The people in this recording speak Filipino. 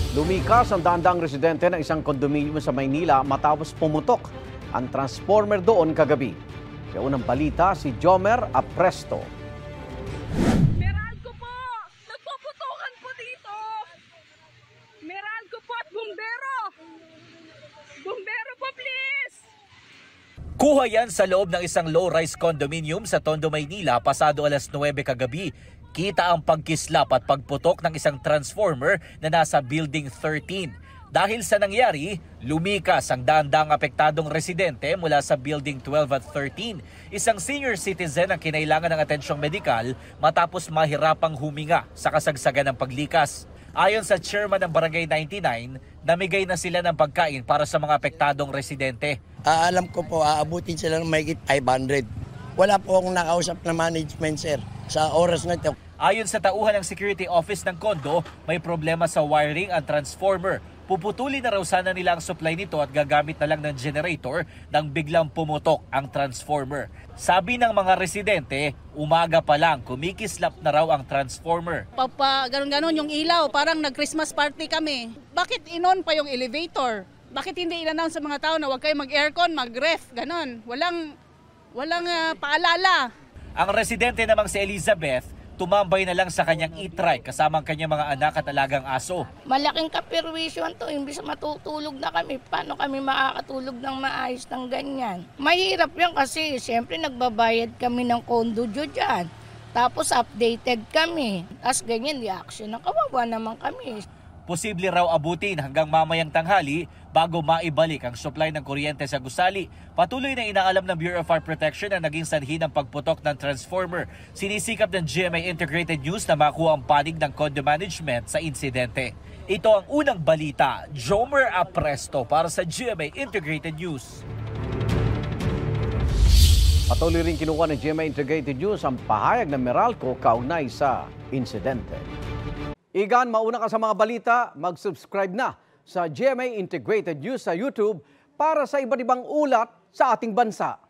Lumikas ang daang-daang residente ng isang kondominium sa Maynila matapos pumutok ang transformer doon kagabi. Sa unang balita, si Jomer Apresto. Meralco po! Nagpuputukan po dito! Meralco po at bumbero! Bumbero po, please! Kuha yan sa loob ng isang low-rise condominium sa Tondo, Maynila pasado alas 9 kagabi. Kita ang pagkislap at pagputok ng isang transformer na nasa Building 13. Dahil sa nangyari, lumikas ang daang-daang apektadong residente mula sa Building 12 at 13. Isang senior citizen ang kinailangan ng atensyong medikal matapos mahirapang huminga sa kasagsagan ng paglikas. Ayon sa chairman ng Barangay 99, namigay na sila ng pagkain para sa mga apektadong residente. Alam ko po, aabutin sila ng mahigit 500. Wala po akong nakausap na management, sir, sa oras na ito. Ayon sa tauhan ng security office ng kondo, may problema sa wiring ang transformer. Puputulin na raw sana nila ang supply nito at gagamit na lang ng generator nang biglang pumutok ang transformer. Sabi ng mga residente, umaga pa lang kumikislap na raw ang transformer. Ganon-ganon yung ilaw, parang nag-Christmas party kami. Bakit inon pa yung elevator? Bakit hindi in-announce sa mga tao na huwag kayo mag-aircon, mag-ref, ganon? Walang paalala. Ang residente namang si Elizabeth, tumambay na lang sa kanyang e-trike kasama ang kanyang mga anak at alagang aso. Malaking kapirwisyon to, imbis matutulog na kami, paano kami makakatulog ng maayos ng ganyan? Mahirap yan kasi siyempre nagbabayad kami ng kondo dyan. Tapos updated kami. As ganyan, reaction na kawawa naman kami. Posible raw abutin hanggang mamayang tanghali bago maibalik ang supply ng kuryente sa gusali. Patuloy na inaalam ng Bureau of Fire Protection na naging sanhi ng pagputok ng transformer. Sinisikap ng GMA Integrated News na makuha ang panig ng condo management sa insidente. Ito ang unang balita, Jomer Apresto para sa GMA Integrated News. Patuloy rin kinuha ng GMA Integrated News ang pahayag ng Meralco kaugnay sa insidente. Igan, mauna ka sa mga balita, mag-subscribe na sa GMA Integrated News sa YouTube para sa iba't ibang ulat sa ating bansa.